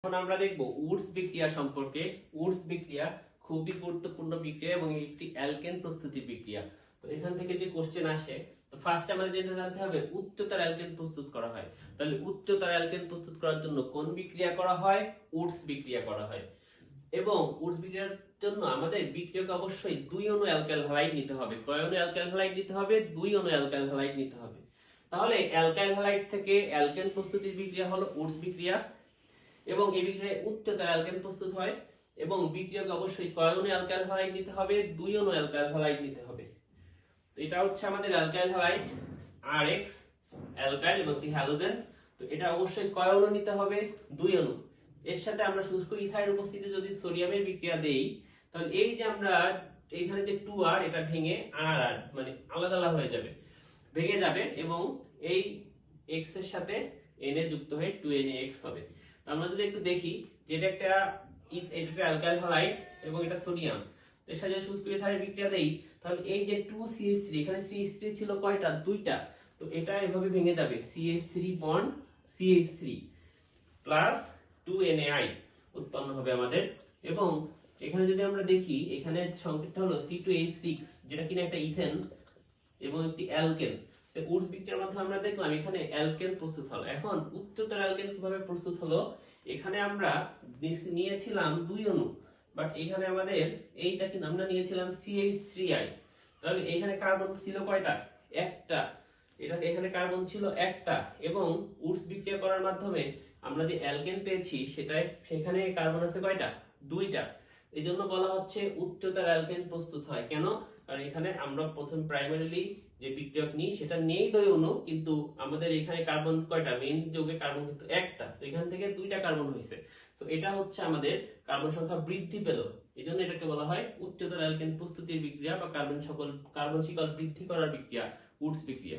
এখন আমরা দেখব উডস বিক্রিয়া সম্পর্কে। উডস বিক্রিয়া খুবই গুরুত্বপূর্ণ বিক্রিয়া এবং একটি অ্যালকেন প্রস্তুতি বিক্রিয়া। তো এখান থেকে যে কোশ্চেন আসে, তো ফার্স্ট আমাদের যেটা জানতে হবে উচ্চতার অ্যালকেন প্রস্তুত করা হয়। তাহলে উচ্চতার অ্যালকেন প্রস্তুত করার জন্য কোন বিক্রিয়া করা হয়? উডস বিক্রিয়া করা হয়। এবং উডস বিক্রিয়ার জন্য আমাদের বিক্রিয়কে অবশ্যই 2 অণু অ্যালকাইল হ্যালাইড নিতে হবে। কয় অণু অ্যালকাইল হ্যালাইড নিতে হবে? 2 অণু অ্যালকাইল হ্যালাইড নিতে হবে। তাহলে অ্যালকাইল হ্যালাইড থেকে অ্যালকেন প্রস্তুতির বিক্রিয়া হলো উডস বিক্রিয়া এবং এই বিক্রিয়ায় উচ্চতার অ্যালকেন প্রস্তুত হয় এবং বিক্রিয়কে অবশ্যই কয় অণু অ্যালকাইল হ্যালাইড নিতে হবে? 2 অণু অ্যালকাইল হ্যালাইড নিতে হবে। তো এটা হচ্ছে আমাদের অ্যালকাইল হ্যালাইড Rx অ্যালকাইল এবং একটি হ্যালোজেন। তো এটা অবশ্যই কয় অণু নিতে হবে? 2 অণু। এর সাথে আমরা শুষ্ক ইথাইলের উপস্থিতিতে যদি সোডিয়ামের বিক্রিয়া দেই, তাহলে এই যে আমরা এইখানে যে 2R এটা ভেঙে RR মানে আলাদা আলাদা হয়ে যাবে, ভেঙে যাবে এবং এই X এর সাথে Na যুক্ত হয়ে 2NaX হবে। তো আমরা যদি একটু দেখি যে এটা একটা অ্যালকাইল হ্যালাইড এবং এটা সোডিয়াম, এর সাথে শুষ্ক ইথাইলের বিক্রিয়া দেই, তাহলে এই যে 2CH3 এখানে CH3 ছিল কয়টা? 2টা। তো এটা এভাবে ভেঙে যাবে CH3 bond CH3 plus 2NaI উৎপন্ন হবে আমাদের। এবং এখানে যদি আমরা দেখি এখানে সংকেতটা হলো C2H6 যেটা কিনা একটা ইথেন এবং একটি অ্যালকেন। উডস বিক্রিয়ার মাধ্যমে আমরা দেখলাম এখানে অ্যালকেন প্রস্তুত হলো। এখন উচ্চতর অ্যালকেন কিভাবে প্রস্তুত হলো? এখানে আমরা নিয়েছিলাম 2 অণু, বাট এখানে আমাদের এইটা কিন্তু আমরা নিয়েছিলাম CH3I। তাহলে এখানে কার্বন ছিল কয়টা? একটা। এটা এখানে কার্বন ছিল একটা এবং উডস বিক্রিয়া করার মাধ্যমে আমরা যে অ্যালকেন পেয়েছি সেখানে কার্বন আছে কয়টা? 2টা। এইজন্য বলা হচ্ছে উচ্চতর অ্যালকেন প্রস্তুত হয়। কেন? কারণ এখানে আমরা প্রথম প্রাইমারিলি যে বিক্রিয়ক নিই সেটা নেই 2 অণু, কিন্তু আমাদের এখানে কার্বন কয়টা? মেইন যৌগে কার্বন কিন্তু একটা, তো এখান থেকে 2টা কার্বন হয়েছে। তো এটা হচ্ছে আমাদের কার্বন সংখ্যা বৃদ্ধি পেল। এইজন্য এটাকে বলা হয় উচ্চতর অ্যালকেন প্রস্তুতির বিক্রিয়া বা কার্বন শিকল বৃদ্ধি করার বিক্রিয়া, উডস বিক্রিয়া।